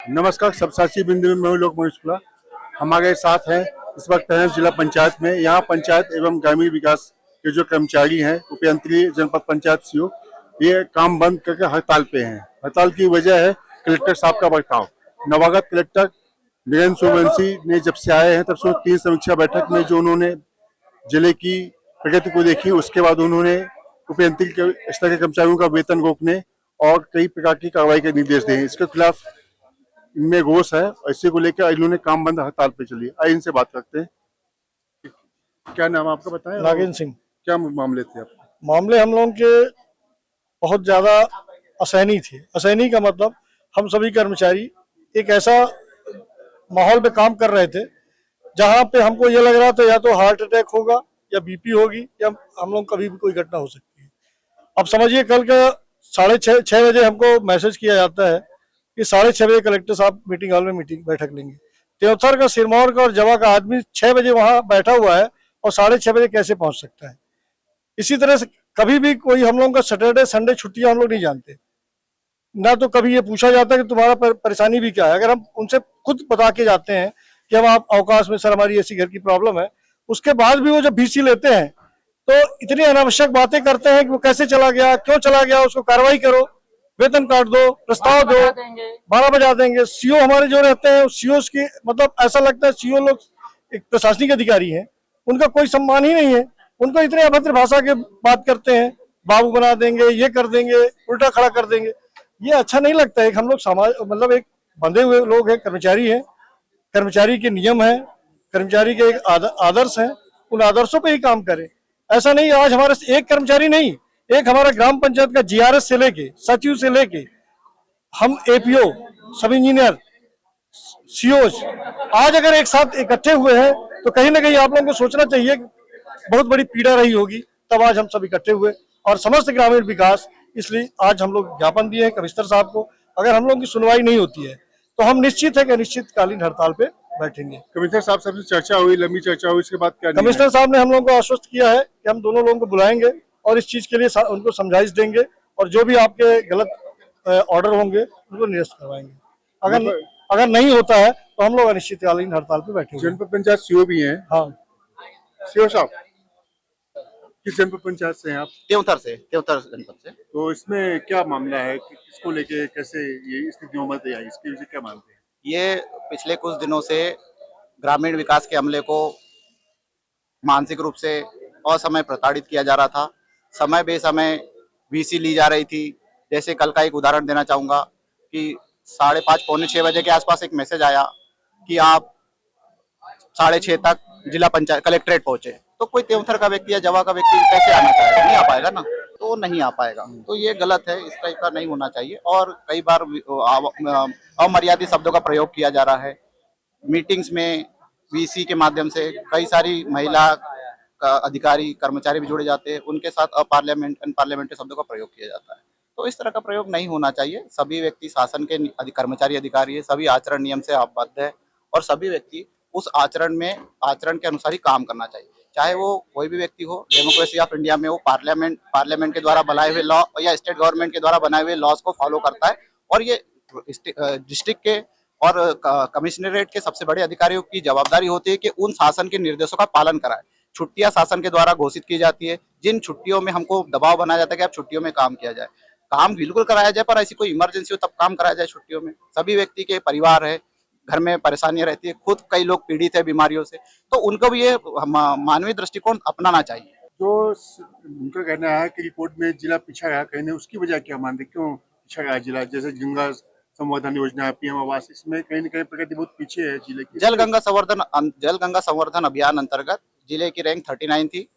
नमस्कार, सबसाची बिंदु में मैं हूं लोक महेश शुक्ला। हमारे साथ हैं इस वक्त हैं जिला पंचायत में। यहाँ पंचायत एवं ग्रामीण विकास के जो कर्मचारी हैं, उपयंत्री जनपद पंचायत सीओ, ये काम बंद करके हड़ताल पे हैं। हड़ताल की वजह है कलेक्टर साहब का बर्ताव। नवागत कलेक्टर वीरेंद्र सूर्यवंशी ने जब से आए हैं तब से 3 समीक्षा बैठक में जो उन्होंने जिले की प्रगति को देखी, उसके बाद उन्होंने उपयंत्री के स्तर के कर्मचारियों का वेतन रोकने और कई प्रकार की कार्रवाई के निर्देश दिए। इसके खिलाफ इनमें रोष है और इसी को लेकर इन्होंने काम बंद हड़ताल पे चली। आइए इनसे बात करते हैं। क्या नाम आपका बताएं? नागिन सिंह। क्या मामले थे आपके? मामले हम लोगों के बहुत ज्यादा असहनीय थे। असहनीय का मतलब हम सभी कर्मचारी एक ऐसा माहौल में काम कर रहे थे जहां पे हमको ये लग रहा था या तो हार्ट अटैक होगा या बीपी होगी या हम लोग कभी भी कोई घटना हो सकती है। अब समझिए कल का 6:30 बजे हमको मैसेज किया जाता है कि 6:30 बजे कलेक्टर साहब मीटिंग हॉल में बैठक लेंगे। त्योथर का, सिरमौर का और जवा का आदमी 6 बजे वहां बैठा हुआ है और 6:30 बजे कैसे पहुंच सकता है। इसी तरह से कभी भी कोई हम लोगों का सैटरडे संडे छुट्टियां हम लोग नहीं जानते, ना तो कभी ये पूछा जाता है कि तुम्हारा परेशानी भी क्या है। अगर हम उनसे खुद बता के जाते हैं कि हम आप अवकाश में, सर हमारी ऐसी घर की प्रॉब्लम है, उसके बाद भी वो जब VC लेते हैं तो इतनी अनावश्यक बातें करते हैं कि वो कैसे चला गया, क्यों चला गया, उसको कार्रवाई करो, वेतन काट दो, प्रस्ताव दो, 12 बजा देंगे। सीओ हमारे जो रहते हैं, सीओ की मतलब ऐसा लगता है सीओ लोग एक प्रशासनिक अधिकारी हैं, उनका कोई सम्मान ही नहीं है। उनको इतने अभद्र भाषा के बात करते हैं, बाबू बना देंगे, ये कर देंगे, उल्टा खड़ा कर देंगे। ये अच्छा नहीं लगता है। हम लोग समाज मतलब एक बंधे हुए लोग हैं, कर्मचारी हैं, कर्मचारी के नियम हैं, कर्मचारी के एक आदर्श हैं, उन आदर्शों पे ही काम करें। ऐसा नहीं आज हमारे एक कर्मचारी नहीं, एक हमारा ग्राम पंचायत का GRS से लेके सचिव से लेके हम APO, सब इंजीनियर, COs आज अगर एक साथ इकट्ठे हुए हैं तो कहीं ना कहीं आप लोगों को सोचना चाहिए बहुत बड़ी पीड़ा रही होगी, तब आज हम सब इकट्ठे हुए और समस्त ग्रामीण विकास। इसलिए आज हम लोग ज्ञापन दिए हैं कमिश्नर साहब को। अगर हम लोगों की सुनवाई नहीं होती है तो हम निश्चित है कि अनिश्चितकालीन हड़ताल पे बैठेंगे। कमिश्नर साहब से चर्चा हुई, लंबी चर्चा हुई, इसके बाद क्या? कमिश्नर साहब ने हम लोगों को आश्वस्त किया है कि हम दोनों लोगों को बुलाएंगे और इस चीज के लिए उनको समझाइश देंगे और जो भी आपके गलत ऑर्डर होंगे उनको निरस्त करवाएंगे। अगर नहीं होता है तो हम लोग अनिश्चितकालीन हड़ताल पे बैठेंगे। जनपद पंचायत सीओ भी हैं? हाँ। सीओ साहब किस जनपद पंचायत से हैं आप? त्योतर जनपद से। तो इसमें क्या मामला है कि किसको लेके कैसे ये स्थिति आई, इसके विषय क्या मानते हैं? ये पिछले कुछ दिनों से ग्रामीण विकास के अमले को मानसिक रूप से असमय प्रताड़ित किया जा रहा था। समय बेसमय VC ली जा रही थी। जैसे कल का एक उदाहरण देना चाहूंगा कि 5:30 पौने 6 बजे के आसपास एक मैसेज आया कि आप 6:30 तक जिला पंचायत कलेक्ट्रेट पहुंचे। तो कोई त्योथर का व्यक्ति या जवा का व्यक्ति कैसे आना चाहेगा? नहीं आ पाएगा ना, तो नहीं आ पाएगा। तो ये गलत है, इस टाइप का नहीं होना चाहिए। और कई बार अमर्यादित शब्दों का प्रयोग किया जा रहा है। मीटिंग्स में VC के माध्यम से कई सारी महिला अधिकारी कर्मचारी भी जुड़े जाते हैं, उनके साथ अनपार्लियामेंट्री शब्दों का प्रयोग किया जाता है। तो इस तरह का प्रयोग नहीं होना चाहिए। सभी व्यक्ति शासन के कर्मचारी अधिकारी है, सभी आचरण नियम से आबद्ध है और सभी व्यक्ति उस आचरण के अनुसार ही काम करना चाहिए। चाहे वो कोई भी व्यक्ति हो, डेमोक्रेसी ऑफ इंडिया में वो पार्लियामेंट के द्वारा बनाए हुए लॉ या स्टेट गवर्नमेंट के द्वारा बनाए हुए लॉज को फॉलो करता है। और ये डिस्ट्रिक्ट के और कमिश्नरेट के सबसे बड़े अधिकारियों की जवाबदारी होती है कि उन शासन के निर्देशों का पालन कराए। छुट्टियां शासन के द्वारा घोषित की जाती है, जिन छुट्टियों में हमको दबाव बनाया जाता है कि आप छुट्टियों में काम किया जाए, काम बिल्कुल कराया जाए, पर ऐसी कोई इमरजेंसी हो तब काम कराया जाए छुट्टियों में। सभी व्यक्ति के परिवार है, घर में परेशानियां रहती है, खुद कई लोग पीड़ित है बीमारियों से, तो उनको भी ये मानवीय दृष्टिकोण अपनाना चाहिए। जो उनका कहना है कि रिपोर्ट में जिला पीछा रहा, कहने उसकी वजह क्या मानते, क्यों पीछा रहा जिला? जैसे गंगा संवर्धन योजना, PM आवास, इसमें कहीं न कहीं प्रगति बहुत पीछे है जिले की। जल गंगा संवर्धन अभियान अंतर्गत जिले की रैंक 39 थी।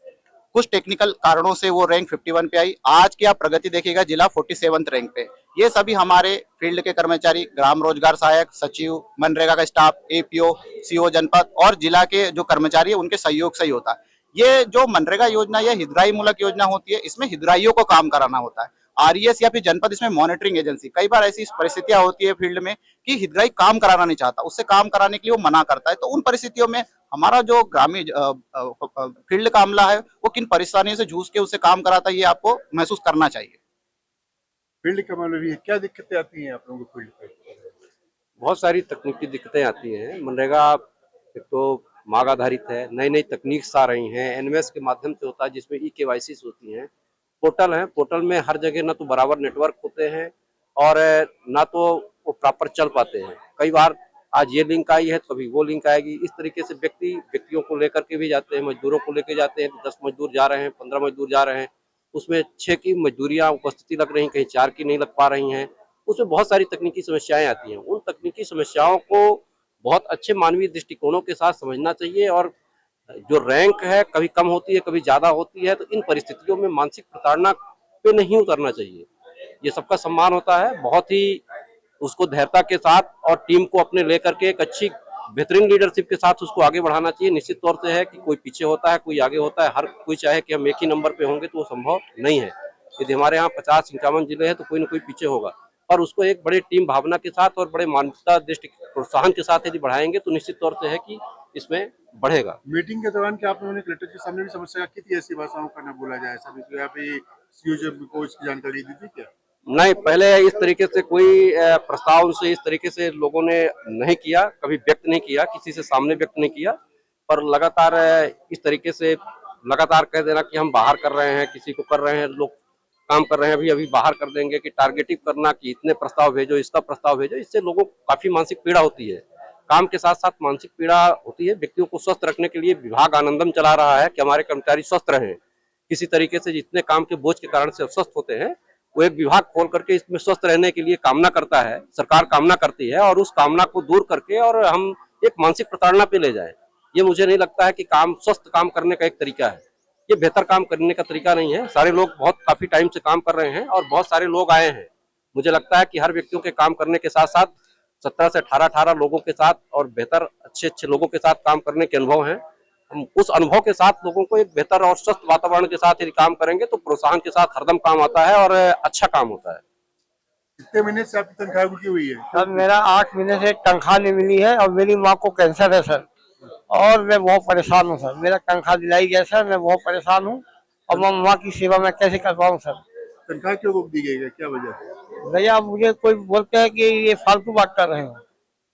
कुछ टेक्निकल कारणों से वो रैंक 51 पे आई। आज की आप प्रगति देखिएगा, जिला 47 रैंक पे। ये सभी हमारे फील्ड के कर्मचारी, ग्राम रोजगार सहायक, सचिव, मनरेगा का स्टाफ, APO, CO जनपद और जिला के जो कर्मचारी है उनके सहयोग से ही होता है। ये जो मनरेगा योजना या हितग्राही मूलक योजना होती है, इसमें हितग्राहियों को काम कराना होता है। RES या फिर जनपद इसमें मॉनिटरिंग एजेंसी। कई बार ऐसी परिस्थितियां होती है फील्ड में कि हितग्राही काम कराना नहीं चाहता, उससे काम कराने के लिए वो मना करता है। तो उन परिस्थितियों में हमारा जो ग्रामीण फील्ड का अमला है वो किन परेशानियों से जूझ के उसे काम कराता है, ये आपको महसूस करना चाहिए। फील्ड का मतलब ये क्या दिक्कतें आती हैं आप लोगों को फील्ड पे? बहुत सारी तकनीकी दिक्कतें आती हैं। मनरेगा एक तो मांग आधारित है, नई नई तकनीक्स आ रही हैं, एनएमएस के माध्यम से होता है जिसमें ई केवाईसी होती हैं। पोर्टल है, पोर्टल में हर जगह ना तो बराबर नेटवर्क होते हैं और ना तो वो प्रॉपर चल पाते हैं। कई बार आज ये लिंक आई है तो कभी वो लिंक आएगी। इस तरीके से व्यक्तियों को लेकर के भी जाते हैं, मजदूरों को लेकर जाते हैं। 10 मजदूर जा रहे हैं, 15 मजदूर जा रहे हैं, उसमें 6 की मजदूरियां उपस्थिति लग रही, कहीं 4 की नहीं लग पा रही हैं। उसमें बहुत सारी तकनीकी समस्याएं आती हैं। उन तकनीकी समस्याओं को बहुत अच्छे मानवीय दृष्टिकोणों के साथ समझना चाहिए और जो रैंक है कभी कम होती है, कभी ज्यादा होती है, तो इन परिस्थितियों में मानसिक प्रताड़ना पे नहीं उतरना चाहिए। ये सबका सम्मान होता है, बहुत ही उसको धैर्यता के साथ और टीम को अपने लेकर के एक अच्छी बेहतरीन लीडरशिप के साथ उसको आगे बढ़ाना चाहिए। निश्चित तौर से है कि कोई पीछे होता है, कोई आगे होता है, हर कोई चाहे कि हम एक ही नंबर पे होंगे तो वो संभव नहीं है। यदि हमारे यहाँ 50-51 जिले हैं तो कोई ना कोई पीछे होगा, और उसको एक बड़े टीम भावना के साथ और बड़े मानवता दृष्टि प्रोत्साहन के साथ यदि बढ़ाएंगे तो निश्चित तौर से है कि इसमें बढ़ेगा। मीटिंग के दौरान क्या आप लोगों ने कलेक्टर के सामने भी समस्या रखी थी, ऐसी भाषाओं का न बोला जाए, ऐसा भी तो यहाँ पे सीओ को इसकी जानकारी दी थी क्या? नहीं, पहले इस तरीके से कोई प्रस्ताव उनसे इस तरीके से लोगों ने नहीं किया, कभी व्यक्त नहीं किया, किसी से सामने व्यक्त नहीं किया। पर लगातार इस तरीके से लगातार कह देना कि हम बाहर कर रहे हैं, किसी को कर रहे हैं, लोग काम कर रहे हैं, अभी बाहर कर देंगे, कि टारगेटिव करना कि इतने प्रस्ताव भेजो, इसका प्रस्ताव भेजो, इससे लोगों को काफी मानसिक पीड़ा होती है। काम के साथ साथ मानसिक पीड़ा होती है। व्यक्तियों को स्वस्थ रखने के लिए विभाग आनंदम चला रहा है कि हमारे कर्मचारी स्वस्थ रहें। किसी तरीके से जितने काम के बोझ के कारण से अस्वस्थ होते हैं, वो एक विभाग खोल करके इसमें स्वस्थ रहने के लिए कामना करता है, सरकार कामना करती है, और उस कामना को दूर करके और हम एक मानसिक प्रताड़ना पे ले जाएं, ये मुझे नहीं लगता है कि स्वस्थ काम करने का एक तरीका है। ये बेहतर काम करने का तरीका नहीं है। सारे लोग बहुत काफी टाइम से काम कर रहे हैं और बहुत सारे लोग आए हैं। मुझे लगता है कि हर व्यक्तियों के काम करने के साथ साथ 17 से 18 लोगों के साथ और बेहतर अच्छे लोगों के साथ काम करने के अनुभव हैं। हम उस अनुभव के साथ लोगों को एक बेहतर और स्वस्थ वातावरण के साथ यदि काम करेंगे तो प्रोत्साहन के साथ हरदम काम आता है और अच्छा काम होता है। कितने महीने से आपकी तनख्वाह रुकी हुई है? सर मेरा 8 महीने से तनख्वाह नहीं मिली है और मेरी माँ को कैंसर है सर, और मैं बहुत परेशान हूँ सर। मेरा तनख्वाह दिलाई गया सर, मैं बहुत परेशान हूँ और मैं माँ की सेवा मैं कैसे कर पाऊँ सर। तनख्वाह क्यों रोक दी गई है, क्या वजह है? भैया मुझे कोई बोलते हैं कि ये फालतू बात कर रहे हो।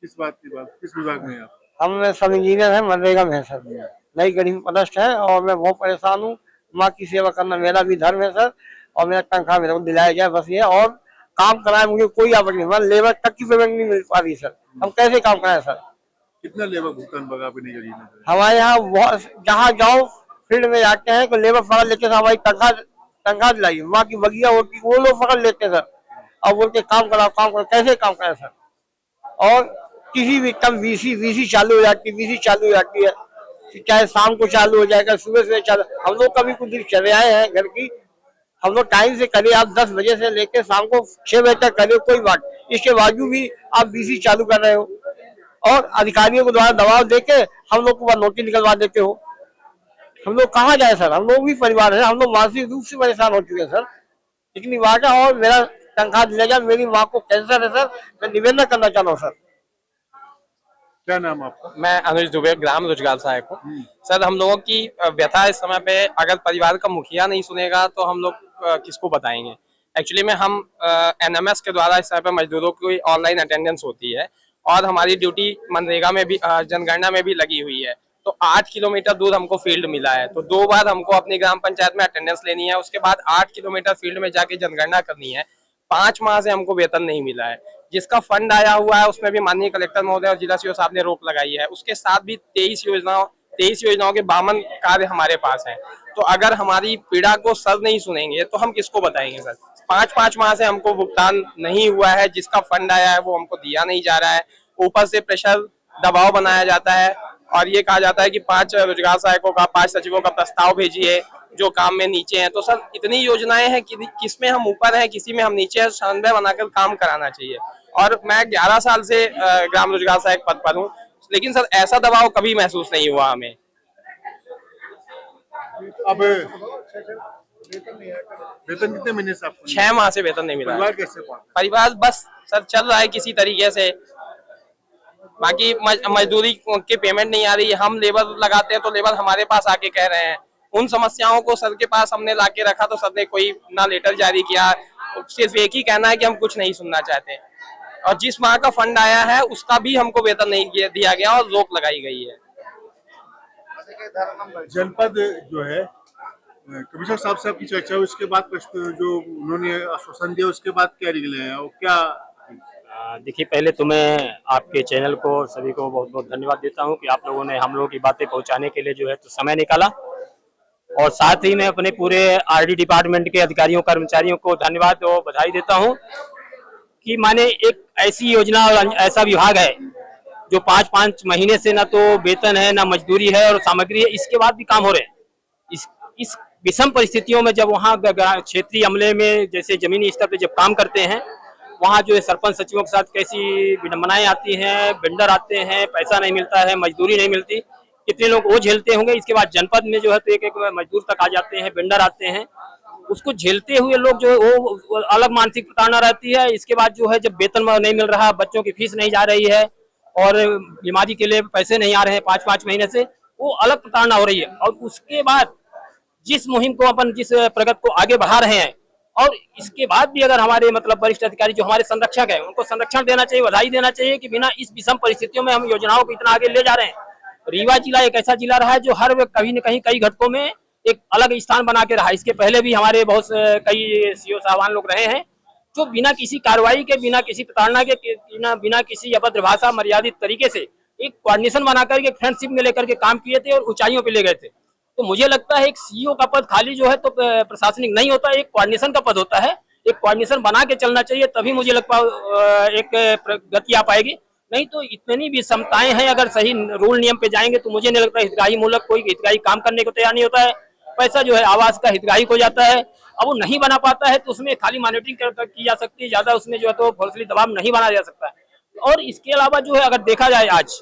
किस बात की बात, किस विभाग में आप? हम सब इंजीनियर हैं, मनरेगा में है सर, नई गढ़ी में पदस्थ है और मैं बहुत परेशान हूँ। माँ की सेवा करना मेरा भी धर्म है सर, और मेरा तनख्वाह मेरे को दिलाया जाए बस ये, और काम कराए, मुझे कोई आपत्ति नहीं। मैं लेबर तक की पेमेंट नहीं मिल पा रही सर, हम कैसे काम कराएं सर। कितना लेबर भुगतान बगा आपकी नई गढ़ी में? हमारे यहाँ बहुत, जहाँ जाओ फील्ड में जाते हैं, कोई लेबर पकड़ लेते हैं, हमारी तनख्वाह दिलाइए, माँ की बगिया होती वो लोग पकड़ लेते हैं सर, और बोलते काम करो, कैसे काम कराए सर। और किसी भी कम वीसी चालू हो जाती है, चाहे शाम को चालू हो जाएगा, सुबह चालू। हम लोग कभी कुछ दिनचर्याएं हैं घर की, हम लोग टाइम से करिए, आप 10 बजे से लेकर शाम को 6 बजे तक करिए, कोई बात, इसके बावजूद भी आप वीसी चालू कर रहे हो और अधिकारियों को द्वारा दबाव देके हम लोग को नोटिस निकलवा देते हो। हम लोग कहाँ जाए सर, हम लोग भी परिवार है, हम लोग मानसिक रूप से परेशान हो चुके हैं सर। इतनी बात है, और मेरा तनख्वाह दिया जाए, मेरी माँ को कैंसर है सर, मैं निवेदन करना चाहता हूँ सर। क्या नाम आपका? मैं अनुज दुबे, ग्राम रोजगार सहायक हूँ। सर हम लोगों की व्यथा इस समय पे, अगर परिवार का मुखिया नहीं सुनेगा तो हम लोग किसको बताएंगे। एक्चुअली में हम एनएमएस के द्वारा इस समय पे मजदूरों की ऑनलाइन अटेंडेंस होती है और हमारी ड्यूटी मनरेगा में भी, जनगणना में भी लगी हुई है। तो 8 किलोमीटर दूर हमको फील्ड मिला है, तो 2 बार हमको अपनी ग्राम पंचायत में अटेंडेंस लेनी है, उसके बाद 8 किलोमीटर फील्ड में जाके जनगणना करनी है। 5 माह से हमको वेतन नहीं मिला है। जिसका फंड आया हुआ है उसमें भी माननीय कलेक्टर महोदय और जिला सीओ साहब ने रोक लगाई है। उसके साथ भी 23 योजनाओं के 52 कार्य हमारे पास हैं। तो अगर हमारी पीड़ा को सर नहीं सुनेंगे तो हम किसको बताएंगे सर। 5 माह से हमको भुगतान नहीं हुआ है, जिसका फंड आया है वो हमको दिया नहीं जा रहा है। ऊपर से प्रेशर दबाव बनाया जाता है और ये कहा जाता है कि 5 रोजगार सहायकों का, 5 सचिवों का प्रस्ताव भेजिए जो काम में नीचे हैं। तो सर इतनी योजनाएं हैं कि किसमें हम ऊपर हैं, किसी में हम नीचे हैं, समन्वय बनाकर काम कराना चाहिए। और मैं 11 साल से ग्राम रोजगार सहायक पद पर हूँ, लेकिन सर ऐसा दबाव कभी महसूस नहीं हुआ हमें। अब वेतन कितने महीने से आपको? 6 माह से वेतन नहीं मिला। परिवार कैसे पाल? परिवार बस सर चल रहा है किसी तरीके से, बाकी मजदूरी की पेमेंट नहीं आ रही। हम लेबर लगाते हैं तो लेबर हमारे पास आके कह रहे हैं, उन समस्याओं को सर के पास हमने लाके रखा तो सर ने कोई ना लेटर जारी किया, सिर्फ एक ही कहना है कि हम कुछ नहीं सुनना चाहते। और जिस माह का फंड आया है उसका भी हमको वेतन नहीं दिया गया और रोक लगाई गई है। जनपद जो है कमिश्नर साहब से आपकी चर्चा हुई, उसके बाद प्रश्न जो उन्होंने आश्वासन दिया उसके बाद क्या निकले हैं और क्या? देखिए, पहले तो मैं आपके चैनल को सभी को बहुत बहुत धन्यवाद देता हूं कि आप लोगों ने हम लोगों की बातें पहुंचाने के लिए जो है तो समय निकाला, और साथ ही मैं अपने पूरे आरडी डिपार्टमेंट के अधिकारियों कर्मचारियों को धन्यवाद और बधाई देता हूं कि माने एक ऐसी योजना और ऐसा विभाग है जो 5-5 महीने से ना तो वेतन है ना मजदूरी है और सामग्री है, इसके बाद भी काम हो रहे हैं। इस विषम परिस्थितियों में जब वहाँ क्षेत्रीय अमले में जैसे जमीनी स्तर पे जब काम करते हैं, वहाँ जो है सरपंच सचिवों के साथ कैसी विडंबनाएं आती हैं, वेंडर आते हैं, पैसा नहीं मिलता है, मजदूरी नहीं मिलती, कितने लोग वो झेलते होंगे। इसके बाद जनपद में जो है तो एक मजदूर तक आ जाते हैं, वेंडर आते हैं, उसको झेलते हुए लोग जो है वो अलग मानसिक प्रताड़ना रहती है। इसके बाद जो है जब वेतन नहीं मिल रहा, बच्चों की फीस नहीं जा रही है और बीमारी के लिए पैसे नहीं आ रहे हैं 5-5 महीने से, वो अलग प्रताड़ना हो रही है। और उसके बाद जिस मुहिम को अपन जिस प्रगति को आगे बढ़ा रहे हैं, और इसके बाद भी अगर हमारे मतलब वरिष्ठ अधिकारी जो हमारे संरक्षक हैं उनको संरक्षण देना चाहिए, बधाई देना चाहिए कि बिना इस विषम परिस्थितियों में हम योजनाओं को इतना आगे ले जा रहे हैं। रीवा जिला एक ऐसा जिला रहा है जो हर कहीं न कहीं कई घटकों में एक अलग स्थान बना के रहा। इसके पहले भी हमारे बहुत कई सीओ साहबान लोग रहे हैं जो बिना किसी कार्रवाई के, बिना किसी प्रताड़ना के, बिना किसी अभद्र भाषा मर्यादित तरीके से एक कोऑर्डिनेशन बनाकर के फ्रेंडशिप में लेकर के काम किए थे और ऊंचाइयों पे ले गए थे। तो मुझे लगता है एक सीईओ का पद खाली जो है तो प्रशासनिक नहीं होता, एक कोऑर्डिनेशन का पद होता है। एक कोऑर्डिनेशन बना के चलना चाहिए, तभी मुझे लगता है एक गति आ पाएगी। नहीं तो इतनी भी क्षमताएं हैं, अगर सही रूल नियम पे जाएंगे तो मुझे नहीं लगता हितग्राही मूलक कोई हितग्राही काम करने को तैयार नहीं होता है। पैसा जो है आवास का हितग्राही हो जाता है, अब वो नहीं बना पाता है तो उसमें खाली मॉनिटरिंग की जा सकती है, ज्यादा उसमें जो है तो फोर्सली दबाव नहीं बनाया जा सकता है। और इसके अलावा जो है अगर देखा जाए आज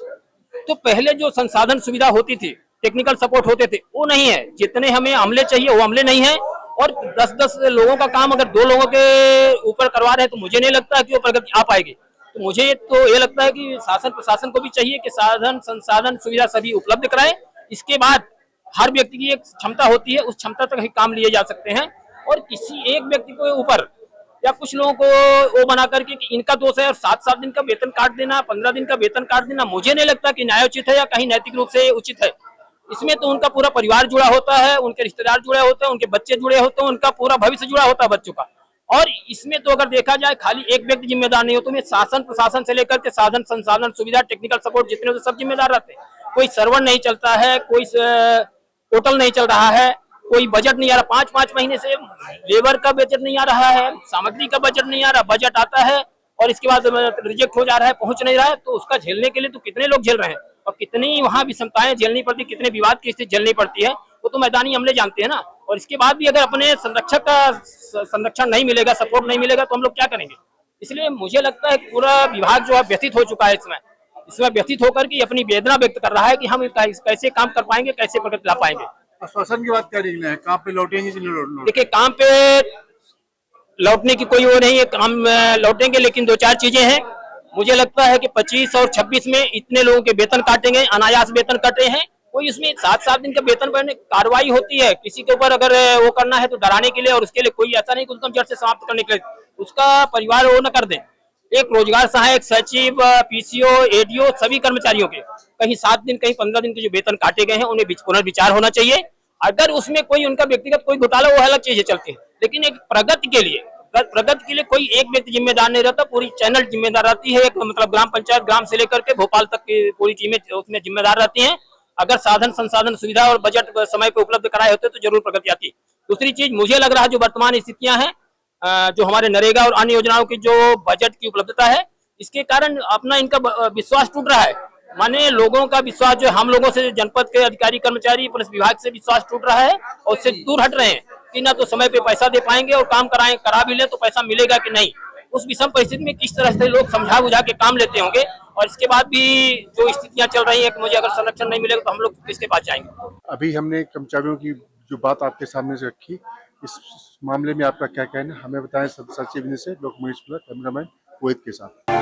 तो पहले जो संसाधन सुविधा होती थी, टेक्निकल सपोर्ट होते थे, वो नहीं है। जितने हमें अमले चाहिए वो अमले नहीं है, और 10-10 लोगों का काम अगर 2 लोगों के ऊपर करवा रहे हैं तो मुझे नहीं लगता कि वो प्रगति आ पाएगी। तो मुझे तो ये लगता है कि शासन प्रशासन को भी चाहिए कि साधन संसाधन सुविधा सभी उपलब्ध कराए। इसके बाद हर व्यक्ति की एक क्षमता होती है, उस क्षमता तक ही काम लिए जा सकते हैं, और किसी एक व्यक्ति के ऊपर या कुछ लोगों को वो बना करके कि इनका दोष है और 7-7 दिन का वेतन काट देना, 15 दिन का वेतन काट देना, मुझे नहीं लगता कि न्यायोचित है या कहीं नैतिक रूप से उचित है। इसमें तो उनका पूरा परिवार जुड़ा होता है, उनके रिश्तेदार जुड़े होते हैं, उनके बच्चे जुड़े होते हैं, उनका पूरा भविष्य जुड़ा होता है बच्चों का। और इसमें तो अगर देखा जाए खाली एक व्यक्ति जिम्मेदार नहीं हो, तो शासन प्रशासन से लेकर के साधन संसाधन सुविधा टेक्निकल सपोर्ट जितने होते सब जिम्मेदार रहते हैं। कोई सर्वर नहीं चलता है, कोई पोर्टल नहीं चल रहा है, कोई बजट नहीं आ रहा, 5-5 महीने से लेबर का बजट नहीं आ रहा है, सामग्री का बजट नहीं आ रहा, बजट आता है और इसके बाद रिजेक्ट हो जा रहा है, पहुंच नहीं रहा है। तो उसका झेलने के लिए तो कितने लोग झेल रहे हैं और कितनी वहाँ विषमताएं झेलनी पड़ती, कितने विवाद की स्थिति झेलनी पड़ती है, वो तो मैदानी अमले जानते हैं ना। और इसके बाद भी अगर अपने संरक्षक का संरक्षण नहीं मिलेगा, सपोर्ट नहीं मिलेगा, तो हम लोग क्या करेंगे। इसलिए मुझे लगता है पूरा विभाग जो है व्यथित हो चुका है इसमें व्यथित होकर के अपनी वेदना व्यक्त कर रहा है कि हम कैसे काम कर पाएंगे, कैसे प्रगति ला पाएंगे। आश्वासन की बात क्या निकला है, काम पे लौटेंगे कि नहीं लौटेंगे? देखिए, काम पे लौटने की कोई वो नहीं है, काम लौटेंगे, लेकिन 2-4 चीजें हैं। मुझे लगता है कि 25 और 26 में इतने लोगों के वेतन काटेंगे, अनायास वेतन कटे हैं। कोई उसमें 7-7 दिन का वेतन पर कार्रवाई होती है, किसी के ऊपर अगर वो करना है तो डराने के लिए, और उसके लिए कोई ऐसा नहीं कि उसको जड़ से समाप्त करने के लिए उसका परिवार वो न कर दें। एक रोजगार सहायक, सचिव, पीसीओ, एडीओ सभी कर्मचारियों के कहीं 7 दिन कहीं 15 दिन के जो वेतन काटे गए हैं उन्हें पुनर्विचार होना चाहिए। अगर उसमें कोई उनका व्यक्तिगत कोई घोटाला, वो अलग चीजें चलती है, लेकिन एक प्रगति के लिए कोई एक व्यक्ति जिम्मेदार नहीं रहता, पूरी चैनल जिम्मेदार रहती है। एक मतलब ग्राम पंचायत, ग्राम से लेकर के भोपाल तक की पूरी टीमें उसमें जिम्मेदार रहती हैं। अगर साधन संसाधन सुविधा और बजट समय पे उपलब्ध कराए होते तो जरूर प्रगति आती। दूसरी चीज मुझे लग रहा है जो वर्तमान स्थितियां हैं, जो हमारे नरेगा और अन्य योजनाओं की जो बजट की उपलब्धता है, इसके कारण अपना इनका विश्वास टूट रहा है। माने लोगों का विश्वास जो हम लोगों से, जनपद के अधिकारी कर्मचारी पुलिस विभाग से विश्वास टूट रहा है और उससे दूर हट रहे हैं कि ना तो समय पे पैसा दे पाएंगे और काम करा भी ले तो पैसा मिलेगा कि नहीं। उस विषम परिस्थिति में किस तरह से लोग समझा बुझा के काम लेते होंगे, और इसके बाद भी जो स्थितियां चल रही है कि मुझे अगर संरक्षण नहीं मिलेगा तो हम लोग किसके पास जाएंगे। अभी हमने कर्मचारियों की जो बात आपके सामने से रखी, इस मामले में आपका क्या कहना है हमें बताएं। सचिव से लोकमणि कैमरामैन रोहित के साथ।